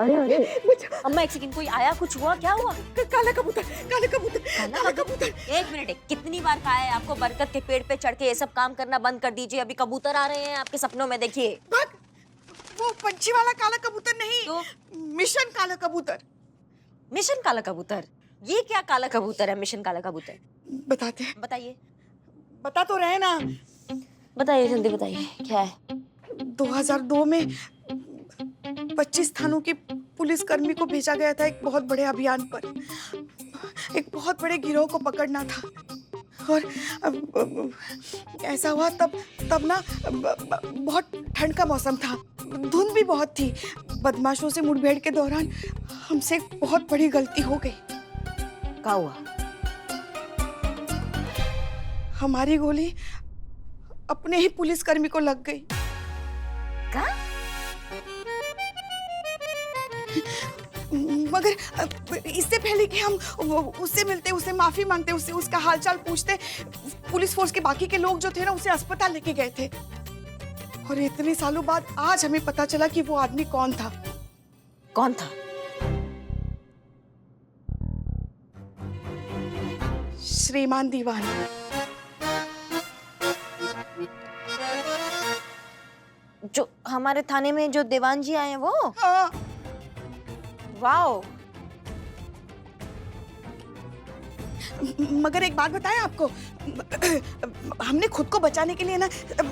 अरे अरे अम्मा एक सेकंड, कोई आया? कुछ हुआ? क्या हुआ? काला कबूतर, काला कबूतर, काला कबूतर। एक मिनट, कितनी बार कहा है आपको बरगद के पेड़ पे चढ़ के ये सब काम करना बंद कर दीजिए। अभी कबूतर आ रहे हैं आपके सपनों में, देखिए। भाग, वो पंछी वाला काला कबूतर नहीं, तो? मिशन काला कबूतर। मिशन काला कबूतर? ये क्या काला कबूतर है मिशन काला कबूतर? बताते हैं, बताइए, बता तो रहे ना। बताइए, जल्दी बताइए, क्या है? 2002 में 25 थानों की पुलिसकर्मी को भेजा गया था एक बहुत बड़े अभियान पर। एक बहुत बड़े गिरोह को पकड़ना था। और ऐसा हुआ तब ना बहुत ठंड का मौसम था, धुंध भी बहुत थी। बदमाशों से मुठभेड़ के दौरान हमसे एक बहुत बड़ी गलती हो गई। क्या हुआ? हमारी गोली अपने ही पुलिसकर्मी को लग गई। क्या? मगर इससे पहले कि हम उससे मिलते, उससे माफी मांगते, उससे उसका हालचाल पूछते, पुलिस फोर्स के बाकी के लोग जो थे ना उसे अस्पताल लेके गए थे। और इतने सालों बाद आज हमें पता चला कि वो आदमी कौन था। कौन था? श्रीमान दीवान। जो हमारे थाने में जो दीवान जी आए हैं वो? हाँ। वाओ। मगर एक बात बताएं आपको, हमने खुद को बचाने के लिए ना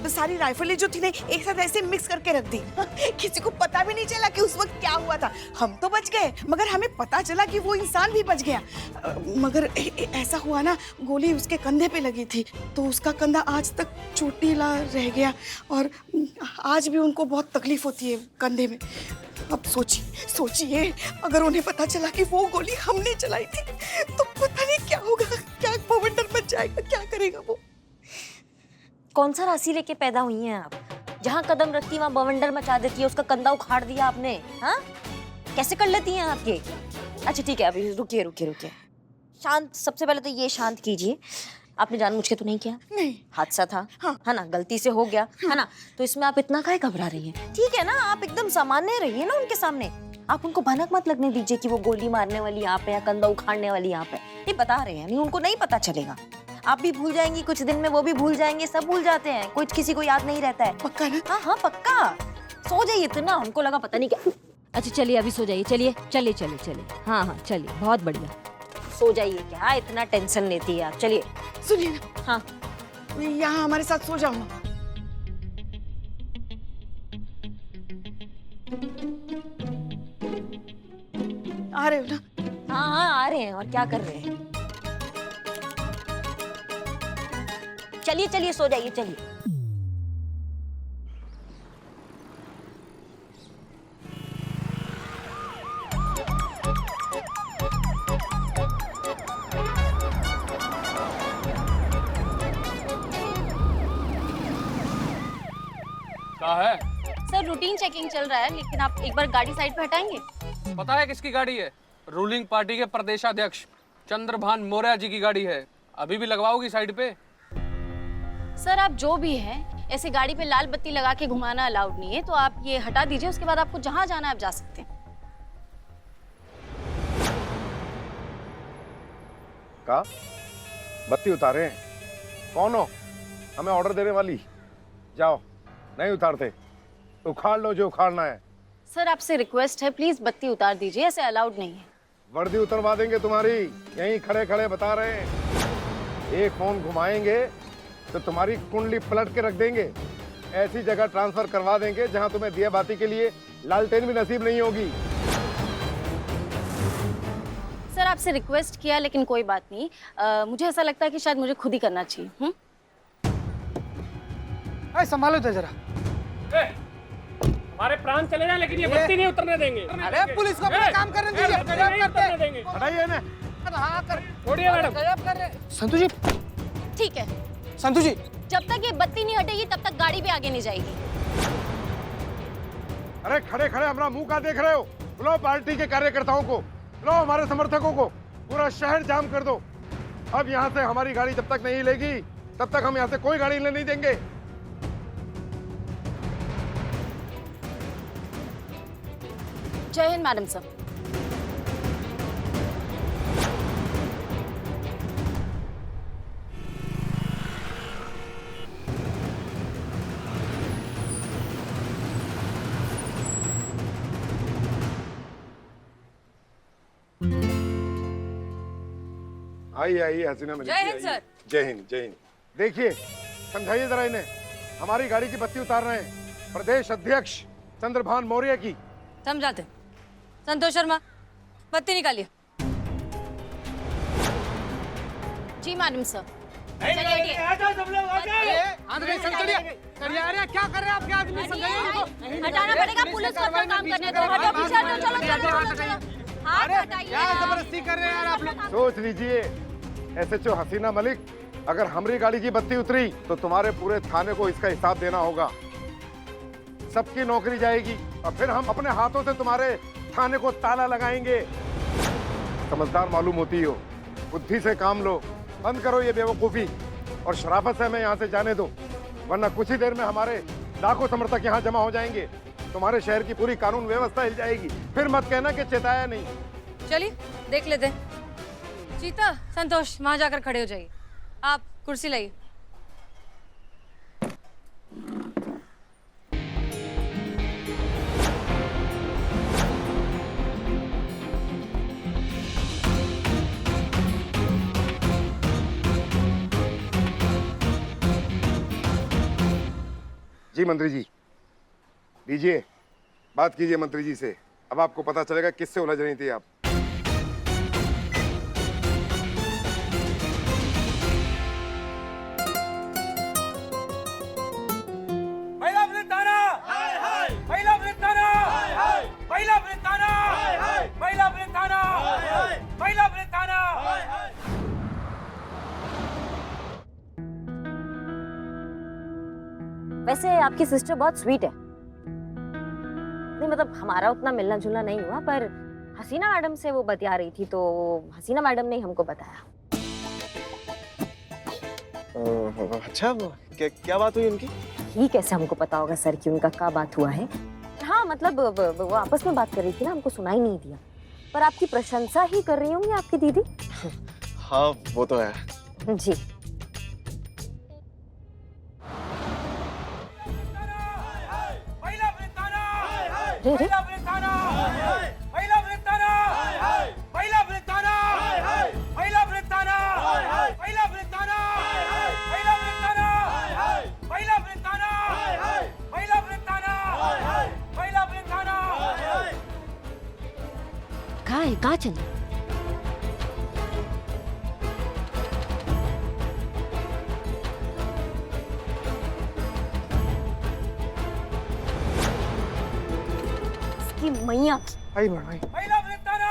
सारी राइफलें जो थी ना एक साथ ऐसे मिक्स करके रख दी। किसी को पता भी नहीं चला कि उस वक्त क्या हुआ था। हम तो बच गए, मगर हमें पता चला कि वो इंसान भी बच गया। मगर ऐसा हुआ ना, गोली उसके कंधे पे लगी थी तो उसका कंधा आज तक चोटीला रह गया और आज भी उनको बहुत तकलीफ होती है कंधे में। अब सोचिए अगर उन्हें पता चला कि वो गोली हमने चलाई थी तो पता नहीं क्या होगा, क्या बवंडर मच जाएगा, क्या करेगा वो। कौन सा राशि लेके पैदा हुई हैं आप? जहाँ कदम रखती वहाँ बवंडर मचा देती है, उसका कंधा उखाड़ दिया आपने। हाँ, कैसे कर लेती हैं आप ये? अच्छा ठीक है, अभी रुकिए। शांत, सबसे पहले तो ये शांत कीजिए। आपने जानबूझ के तो नहीं किया? नहीं। हादसा था। हाँ। है ना, गलती से हो गया। है ना, तो इसमें आप इतना काहे घबरा रही हैं? ठीक है ना, आप एकदम सामान्य रहिए ना उनके सामने। आप उनको भनक मत लगने दीजिए कि वो गोली मारने वाली यहाँ पे या कंधा उखाड़ने वाली यहाँ पे। ये बता रहे हैं, नहीं उनको नहीं पता चलेगा। आप भी भूल जाएंगी कुछ दिन में, वो भी भूल जाएंगे, सब भूल जाते हैं, कुछ किसी को याद नहीं रहता है। पक्का ना? हाँ पक्का। सो जाइए इतना, उनको लगा पता नहीं क्या। अच्छा चलिए, अभी सो जाइए। चलिए। हाँ चलिए, बहुत बढ़िया। सो जाइए, क्या इतना टेंशन लेती है आप? चलिए। सुनिए ना। हाँ। यहाँ हमारे साथ सो जाओ ना। आ रहे हो ना? हाँ आ रहे हैं। और क्या कर रहे हैं? चलिए सो जाइए, चलिए। क्या है? सर रूटीन चेकिंग चल रहा है, लेकिन आप एक बार गाड़ी साइड पे हटाएंगे? पता है किसकी गाड़ी है? रूलिंग पार्टी के प्रदेशाध्यक्ष चंद्रभान मौर्य जी की गाड़ी है। अभी भी लगवाओगी साइड पे? सर आप जो भी हैं, ऐसे गाड़ी पे लाल बत्ती लगा के घुमाना अलाउड नहीं है, तो आप ये हटा दीजिए। उसके बाद आपको जहां जाना है आप जा सकते हैं। का बत्ती उतारे? कौन हो? हमें ऑर्डर देने वाली? जाओ, नहीं उतारते उखाड़ लो जो उखाड़ना है। सर आपसे रिक्वेस्ट है, प्लीज बत्ती उतार दीजिए, ऐसे अलाउड नहीं है। वर्दी उतरवा देंगे तुम्हारी, यहीं खड़े खड़े बता रहे हैं। एक फोन घुमाएंगे तो तुम्हारी कुंडली पलट के रख देंगे। ऐसी जगह ट्रांसफर करवा देंगे जहां तुम्हें दिया बाती के लिए लालटेन भी नसीब नहीं होगी। सर आपसे रिक्वेस्ट किया, लेकिन कोई बात नहीं। मुझे ऐसा लगता है कि शायद मुझे खुद ही करना चाहिए। संभालो तो जरा। हमारे प्राण चले जाए लेकिन ये बत्ती नहीं उतरने देंगे। अरे पुलिस को अपना काम करने दीजिए। हटाइए ना। छोड़िए मैडम। संतु जी। ठीक है संतु जी, जब तक ये बत्ती नहीं हटेगी तब तक गाड़ी भी आगे नहीं जाएगी। अरे खड़े खड़े हमारा मुंह का देख रहे हो? बुलाओ पार्टी के कार्यकर्ताओं को, बुलाओ हमारे समर्थकों को, पूरा शहर जाम कर दो। अब यहाँ से हमारी गाड़ी जब तक नहीं लेगी तब तक हम यहाँ से कोई गाड़ी नहीं देंगे। जय हिंद मैडम सर। आइए आइए हसीना मलिक जय जी, हिंद, आइए। जय हिंद जय हिंद। देखिए समझाइए जरा इन्हें, हमारी गाड़ी की बत्ती उतार रहे हैं प्रदेश अध्यक्ष चंद्रभान मौर्य की। समझाते। संतोष शर्मा, बत्ती निकालिए। जी मैडम सर। क्या कर रहे हैं आपके आदमी? हटाना पड़ेगा, पुलिस को अपना काम करने दो। हटो पीछे, हटो, चलो चलो चलो चलो। हाथ हटाइए। क्या जबरदस्ती कर रहे हैं यार आप लोग? सोच लीजिए एसएचओ हसीना मलिक, अगर हमारी गाड़ी की बत्ती उतरी तो तुम्हारे पूरे थाने को इसका हिसाब देना होगा। सबकी नौकरी जाएगी और फिर हम अपने हाथों से तुम्हारे थाने को ताला लगाएंगे। समझदार मालूम होती हो, बुद्धि से काम लो, बंद करो ये बेवकूफी और शराफत से हमें यहाँ से जाने दो, वरना कुछ ही देर में हमारे लाखों समर्थक यहाँ जमा हो जाएंगे। तुम्हारे शहर की पूरी कानून व्यवस्था हिल जाएगी। फिर मत कहना कि चेताया नहीं। चलिए देख लेते हैं। चीता, संतोष वहां जाकर खड़े हो जाइए। आप कुर्सी लाइए। जी मंत्री जी, लीजिए बात कीजिए मंत्री जी से। अब आपको पता चलेगा किससे उलझ रही थी आप। महिला पुलिस थाना, महिला पुलिस थाना, महिला पुलिस थाना, महिला पुलिस थाना, महिला पुलिस थाना। वैसे आपकी सिस्टर बहुत स्वीट है। नहीं मतलब हमारा उतना मिलना जुलना नहीं हुआ, पर हसीना मैडम से वो बतिया रही थी तो हसीना मैडम ने हमको बताया। अच्छा, क्या बात हुई उनकी? ये कैसे हमको पता होगा सर कि उनका क्या बात हुआ है। हाँ मतलब वो आपस में बात कर रही थी ना, हमको सुनाई नहीं दिया। पर आपकी प्रशंसा ही कर रही होंगी आपकी दीदी। हाँ वो तो है। जी महिला पुलिस थाना, रे रे महिला पुलिस थाना, महिला पुलिस थाना, महिला पुलिस थाना, महिला पुलिस थाना, महिला पुलिस थाना, महिला पुलिस थाना, महिला पुलिस थाना, महिला पुलिस थाना, महिला पुलिस थाना। कहाँ है, कहाँ चले? इसकी मैया आई बड़ा आई। महिला पुलिस थाना,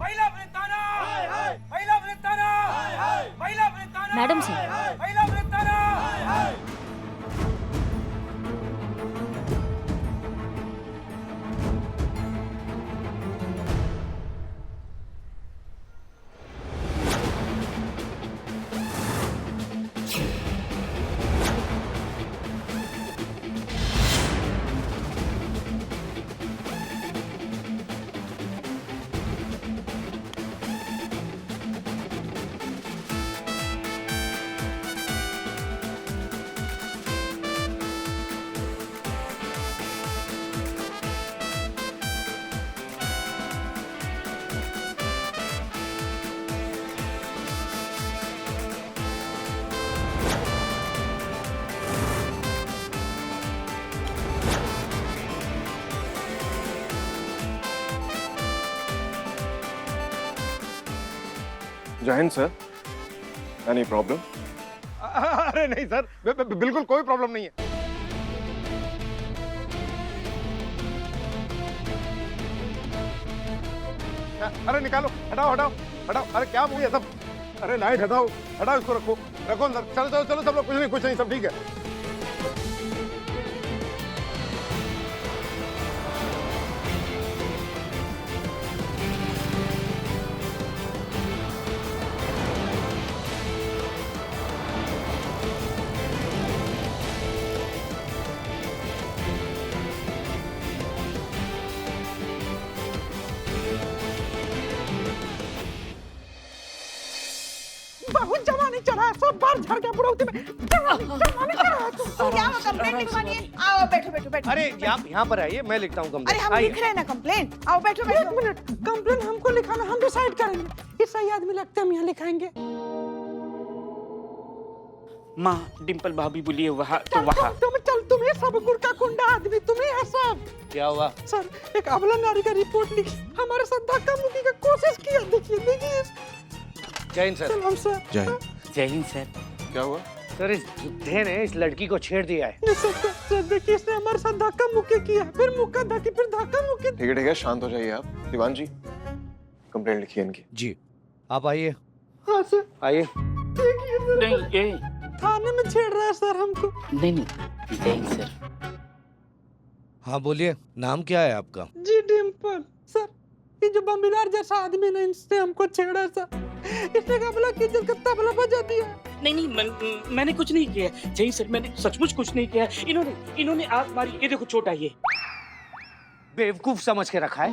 महिला पुलिस थाना, महिला पुलिस थाना, महिला पुलिस थाना, मैडम से। महिला पुलिस थाना। जय हिंद सर। Any problem? अरे नहीं सर, बिल्कुल कोई प्रॉब्लम नहीं है। अरे निकालो, हटाओ हटाओ हटाओ। अरे क्या मूवी है सब? अरे लाइट हटाओ, हटाओ इसको, रखो रखो अंदर। चलो चलो चलो सब लोग, कुछ नहीं सब ठीक है। सब बार झड़ गया बुढ़ौती में। क्या हुआ, कंप्लेंट लिखवानी है? आओ बैठो बैठो बैठो। अरे यहाँ पर आइए, मैं लिखता हूँ अरे कंप्लेंट। हम लिख रहे हैं ना कंप्लेंट, आओ बैठो बैठो। एक मिनट, कंप्लेन हमको लिखाना, हम डिसाइड करेंगे। ये सही आदमी लगता है, हम यहाँ लिखाएंगे। माँ डिम्पल भाभी बोली है वहाँ तो वहाँ। तुम ही सब गुड़ का कुंडा आदमी, तुम ही है सब। क्या हुआ? सर, एक अबला नारी का रिपोर्ट लिखी, हमारे साथ धक्का मुक्की का कोशिश किया। देखिए देखिए। जय हिंद सर। सलाम सर। जय हिंद सर। क्या हुआ? सर, इस बुड्ढे ने इस लड़की को छेड़ दिया है। ये सर देखिए, इसने हमारे साथ धक्का मुक्की किया, फिर मुक्का धक्की, फिर धक्का मुक्की। ठीक है, शांत हो जाइए आप। दीवान जी, कंप्लेंट लिखिए इनकी। जी, आप आइए। हाँ सर। आइए। देखिए सर, नहीं ये थाने में छेड़ रहा है सर हमको। नहीं जय हिंद सर। हाँ बोलिए, नाम क्या है आपका? जी डिम्पल। सर, ये जो बमिनार जैसा आदमी ने इसने हमको छेड़ा सर। इसने कबला की इज्जत का तबला बजा दिया। नहीं मैंने कुछ नहीं किया जय सर, मैंने सचमुच कुछ नहीं किया। इन्होंने आग मारी, ये देखो चोट आई है। बेवकूफ समझ के रखा है?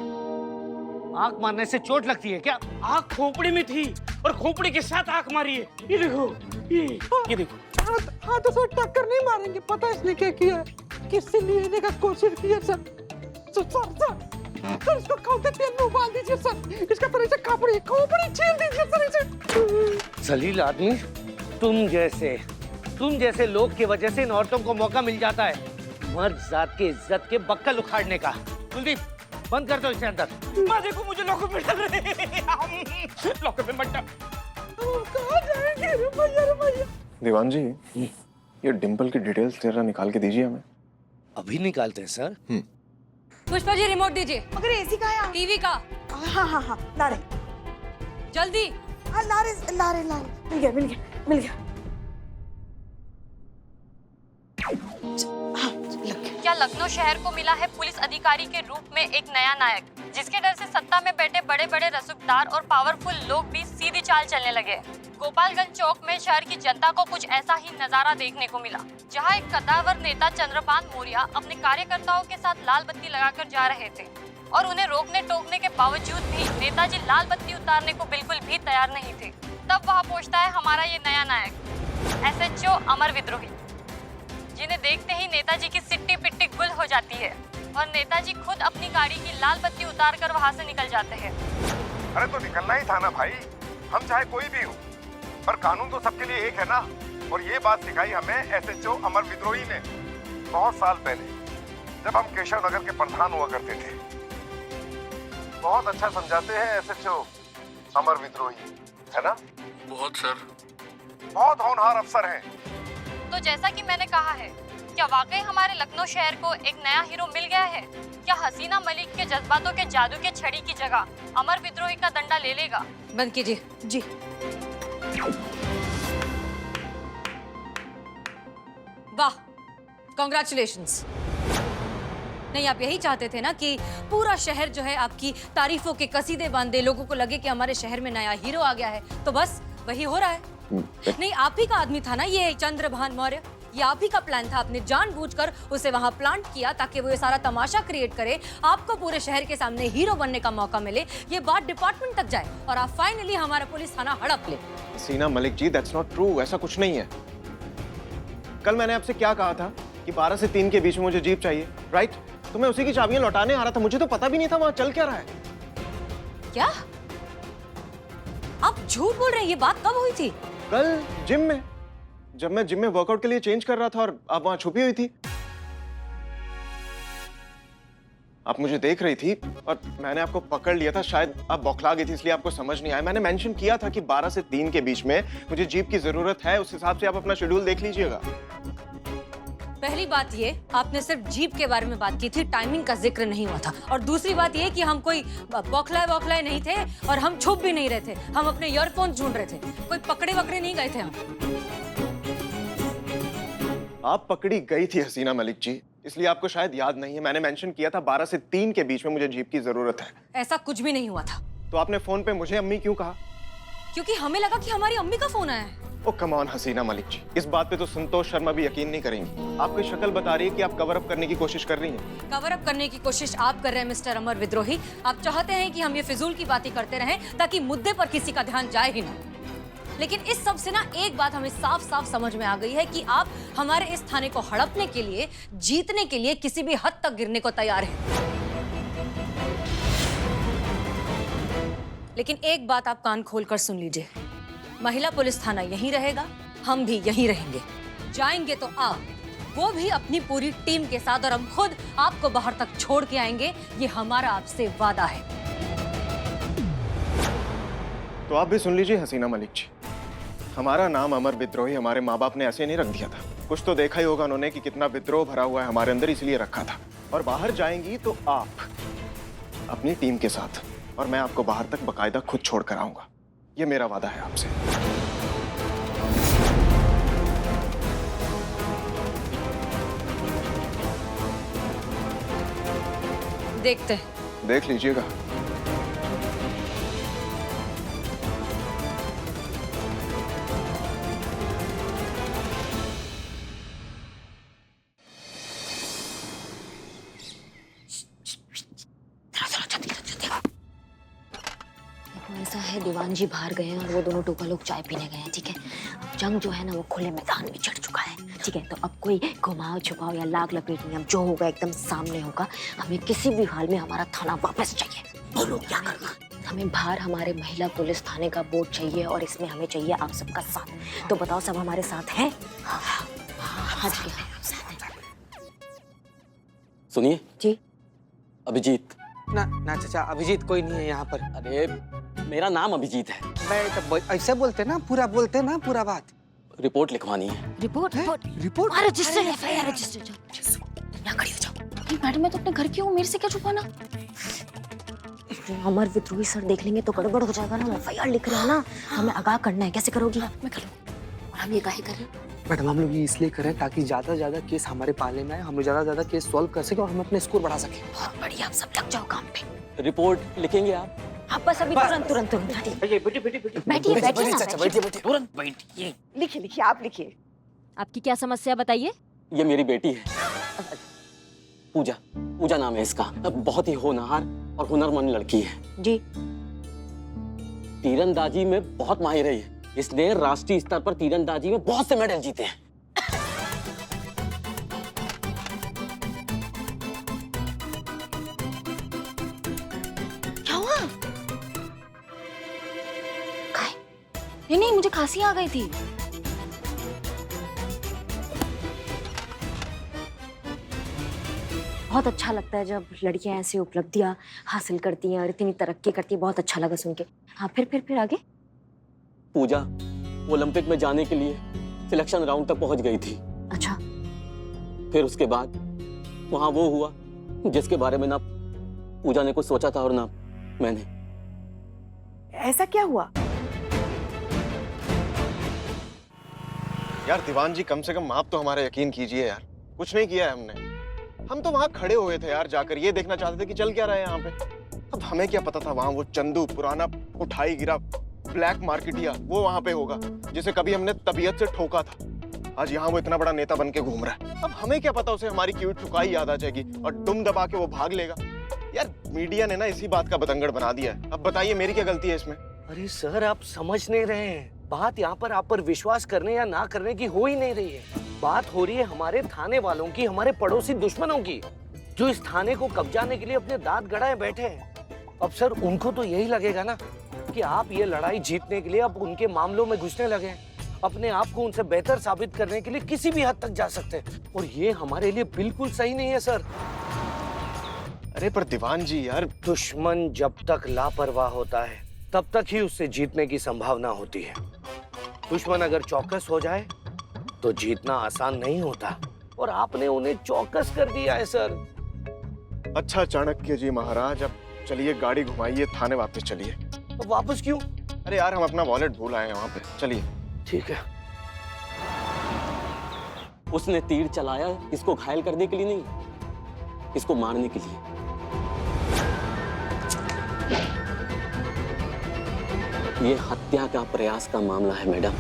आंख मारने से चोट लगती है क्या? आग खोपड़ी में थी और खोपड़ी के साथ आग मारी है। ये देखो, ये देखो। हाँ तो सर, टक्कर नहीं मारेंगे। पता है इसने क्या किया है? किससे लेने का कोशिश किया सर। सर इसको खाओ के तेल में उबाल दीजिए सर। इसका पर ऐसे खोपड़ी छील दीजिए सर इसे। जलील आदमी, तुम जैसे लोग की वजह से इन औरतों को मौका मिल जाता है मर्द जात की इज्जत के बक्कल उखाड़ने का। कुलदीप, बंद कर दो इसे अंदर। माँ देखो, मुझे लॉकअप में डाल रहे हैं। लॉकअप में मत डाल। कहाँ जाएंगे? रुपया। दीवान जी, ये डिम्पल की डिटेल्स जरा निकाल के दीजिए हमें। अभी निकालते हैं सर। पुष्पा जी रिमोट दीजिए। मगर एसी का है? टीवी का। हाँ ला रहे। जल्दी। हाँ ला रहे। मिल गया। क्या लखनऊ शहर को मिला है पुलिस अधिकारी के रूप में एक नया नायक, जिसके डर से सत्ता में बैठे बड़े बड़े रसूखदार और पावरफुल लोग भी सीधी चाल चलने लगे। गोपालगंज चौक में शहर की जनता को कुछ ऐसा ही नजारा देखने को मिला, जहां एक कद्दावर नेता चंद्रभान मौर्य अपने कार्यकर्ताओं के साथ लाल बत्ती लगाकर जा रहे थे और उन्हें रोकने टोकने के बावजूद भी नेताजी लाल बत्ती उतारने को बिल्कुल भी तैयार नहीं थे। तब वहाँ पहुँचता है हमारा ये नया नायक SHO अमर विद्रोही, जिन्हें देखते ही नेताजी की सिट्टी पिट्टी गुल हो जाती है और नेताजी खुद अपनी गाड़ी की लाल बत्ती उतारकर वहां से निकल जाते हैं। अरे तो निकलना ही था ना भाई, हम चाहे कोई भी हो, पर कानून तो सबके लिए एक है ना। और ये बात सिखाई हमें SHO अमर विद्रोही ने बहुत साल पहले, जब हम केशव नगर के प्रधान हुआ करते थे। बहुत अच्छा समझाते हैं SHO अमर विद्रोही, है ना? बहुत सर। बहुत होनहार अफसर हैं। तो जैसा कि मैंने कहा है, क्या वाकई हमारे लखनऊ शहर को एक नया हीरो मिल गया है? क्या हसीना मलिक के जज्बातों के जादू के छड़ी की जगह अमर विद्रोही का डंडा ले लेगा? बंद कीजिए। जी। वाह, कॉन्ग्रेचुलेशंस। नहीं, आप यही चाहते थे ना कि पूरा शहर जो है आपकी तारीफों के कसीदे बांधे, लोगों को लगे कि हमारे शहर में नया हीरो आ गया है। तो बस वही हो रहा है। नहीं, आप ही का आदमी था ना ये चंद्रभान मौर्य। ये आप ही का प्लान था। आपने जानबूझकर उसे वहां प्लांट किया ताकि वो ये सारा तमाशा क्रिएट करे, आपको पूरे शहर के सामने हीरो बनने का मौका मिले, ये बात डिपार्टमेंट तक जाए और आप फाइनली हमारा पुलिस थाना हड़प ले। हसीना Malik ji, that's not true. ऐसा कुछ नहीं है। कल मैंने आपसे क्या कहा था कि 12 से 3 के बीच में मुझे जीप चाहिए, राइट? तो मैं उसी की चाबियां लौटाने आ रहा था। मुझे तो पता भी नहीं था वहां चल क्या रहा है। क्या आप झूठ बोल रहे हैं? ये बात कब हुई थी? कल जिम में, जब मैं जिम में वर्कआउट के लिए चेंज कर रहा था और आप वहां छुपी हुई थी। आप मुझे देख रही थी और मैंने आपको पकड़ लिया था। शायद आप बौखला गई थी, इसलिए आपको समझ नहीं आया। मैंने मेंशन किया था कि 12 से 3 के बीच में मुझे जीप की जरूरत है। उस हिसाब से आप अपना शेड्यूल देख लीजिएगा। पहली बात ये, आपने सिर्फ जीप के बारे में बात की थी, टाइमिंग का जिक्र नहीं हुआ था। और दूसरी बात ये कि हम कोई बौखलाए नहीं थे और हम छुप भी नहीं रहे थे। हम अपने ईयरफोन ढूंढ रहे थे, कोई पकड़े वकड़े नहीं गए थे हम। आप पकड़ी गई थी हसीना मलिक जी, इसलिए आपको शायद याद नहीं है। मैंने मेंशन किया था 12 से 3 के बीच में मुझे जीप की जरूरत है। ऐसा कुछ भी नहीं हुआ था। तो आपने फोन पे मुझे अम्मी क्यों कहा? क्योंकि हमें लगा कि हमारी अम्मी का फोन आया है। ओ कम ऑन हसीना मलिक जी, इस बात पे तो संतोष शर्मा भी यकीन नहीं करेंगी। आपकी शक्ल बता रही है कि आप कवर अप करने की कोशिश कर रही हैं। कवर अप करने की कोशिश आप कर रहे हैं मिस्टर अमर विद्रोही। आप चाहते हैं कि हम ये फिजूल की बातें करते रहें ताकि मुद्दे पर किसी का ध्यान जाए ही ना। लेकिन इस सब से ना एक बात हमें साफ साफ समझ में आ गई है कि आप हमारे इस थाने को हड़पने के लिए, जीतने के लिए किसी भी हद तक गिरने को तैयार हैं। लेकिन एक बात आप कान खोलकर सुन लीजिए, महिला पुलिस थाना यहीं रहेगा, हम भी यहीं रहेंगे। जाएंगे तो आप, वो भी अपनी पूरी टीम के साथ, और हम खुद आपको बाहर तक छोड़ के आएंगे। ये हमारा आपसे वादा है। तो आप भी सुन लीजिए हसीना मलिक जी, हमारा नाम अमर विद्रोही हमारे माँ बाप ने ऐसे नहीं रख दिया था। कुछ तो देखा ही होगा उन्होंने कि कितना विद्रोह भरा हुआ है हमारे अंदर, इसलिए रखा था। और बाहर जाएंगी तो आप अपनी टीम के साथ, और मैं आपको बाहर तक बकायदा खुद छोड़ कर आऊंगा। ये मेरा वादा है आपसे। देखते हैं। देख लीजिएगा। ऐसा है, दीवान जी बाहर गए हैं और वो दोनों टोका लोग चाय पीने गए हैं, ठीक है। अब जंग जो है ना वो खुले मैदान में चढ़ चुका है, ठीक है। तो अब कोई घुमाओ छुपाओ या लाग लपेट नहीं, अब जो होगा एकदम सामने होगा। हमें किसी भी हाल में हमारा थाना वापस चाहिए। बोलो क्या करना। हमें बाहर हमारे महिला पुलिस थाने का बोर्ड चाहिए और इसमें हमें चाहिए आप सबका साथ। तो बताओ सब हमारे साथ हैं? हाँ जी हाँ। सुनिए जी। अभिजीत। ना चाचा, अभिजीत कोई नहीं है यहाँ पर। अरे मेरा नाम अभिजीत है। ऐसे बोलते ना, पूरा बोलते ना, पूरा बात। रिपोर्ट लिखवानी है। रिपोर्ट रिपोर्ट अरे रजिस्टर एफआईआर रजिस्टर। तुम यहाँ खड़ी हो जाओ। मैडम मैं तो अपने घर की हूँ, मेरे से क्या छुपाना। अमर विद्रोही सर देख लेंगे तो गड़बड़ हो जाएगा ना। एफआईआर लिख रहे हैं ना, हमें आगाह करना है। कैसे करोगी? मैं करूँ। और हम ये काहे कर रहे हैं? मैडम हम लोग ये इसलिए करें ताकि ज्यादा से ज्यादा केस हमारे पाले में आए, हम लोग ज्यादा से ज्यादा केस सॉल्व कर सके और हम अपने स्कोर बढ़ा सके। बहुत बढ़िया, आप सब लग जाओ काम पे। रिपोर्ट लिखेंगे आप? आप बस अभी तुरंत बैठिए तुरंत बैठिए। लिखिए आप लिखिए। आपकी क्या समस्या बताइए। ये मेरी बेटी है पूजा नाम है इसका। बहुत ही होनहार और हुनरमंद लड़की है जी। तीरंदाजी में बहुत माहिर है ये। इसने राष्ट्रीय स्तर पर तीरंदाजी में बहुत से मेडल जीते हैं। क्या हुआ? नहीं, मुझे खांसी आ गई थी। बहुत अच्छा लगता है जब लड़कियां ऐसी उपलब्धियां हासिल करती हैं और इतनी तरक्की करती है। बहुत अच्छा लगा सुन के। हाँ फिर आगे। पूजा ओलंपिक में जाने के लिए सिलेक्शन राउंड तक पहुंच गई थी। अच्छा। फिर उसके बाद वहां वो हुआ जिसके बारे में ना पूजा ने कुछ सोचा था और ना मैंने। ऐसा क्या हुआ? यार दीवान जी, कम से कम आप तो हमारा यकीन कीजिए यार। कुछ नहीं किया है हमने। हम तो वहां खड़े हुए थे यार, जाकर ये देखना चाहते थे कि चल क्या रहा है यहाँ पे। अब हमें क्या पता था वहां वो चंदू, पुराना उठाई गिरा ब्लैक मार्केटिया, वो वहां पे होगा जिसे कभी हमने तबीयत से ठोका था। आज यहाँ वो इतना बड़ा नेता बन के घूम रहा है। अब हमें क्या पता उसे हमारी क्यूट ठुकाई याद आ जाएगी और दुम दबा के वो भाग लेगा। यार मीडिया ने ना इसी बात का बतंगड़ बना दिया है। अब बताइए मेरी क्या गलती है इसमें? अरे सर आप समझ नहीं रहे हैं। बात यहाँ पर आप पर विश्वास करने या ना करने की हो ही नहीं रही है। बात हो रही है हमारे थाने वालों की, हमारे पड़ोसी दुश्मनों की, जो इस थाने को कब्जाने के लिए अपने दांत गड़ाए बैठे हैं। अब सर उनको तो यही लगेगा ना कि आप ये लड़ाई जीतने के लिए अब उनके मामलों में घुसने लगे हैं। अपने आप को उनसे बेहतर साबित करने के लिए किसी भी हद तक जा सकते हैं और ये हमारे लिए बिल्कुल सही नहीं है सर। अरे पर दीवान जी यार, दुश्मन जब तक लापरवाह होता है तब तक ही उससे जीतने की संभावना होती है। दुश्मन अगर चौकस हो जाए तो जीतना आसान नहीं होता और आपने उन्हें चौकस कर दिया है सर। अच्छा चाणक्य जी महाराज, अब चलिए गाड़ी घुमाइए, थाने वापस चलिए। तो वापस क्यों? अरे यार हम अपना वॉलेट भूल आए हैं वहां पे, चलिए। ठीक है। उसने तीर चलाया इसको घायल करने के लिए नहीं, इसको मारने के लिए। ये हत्या का प्रयास का मामला है मैडम।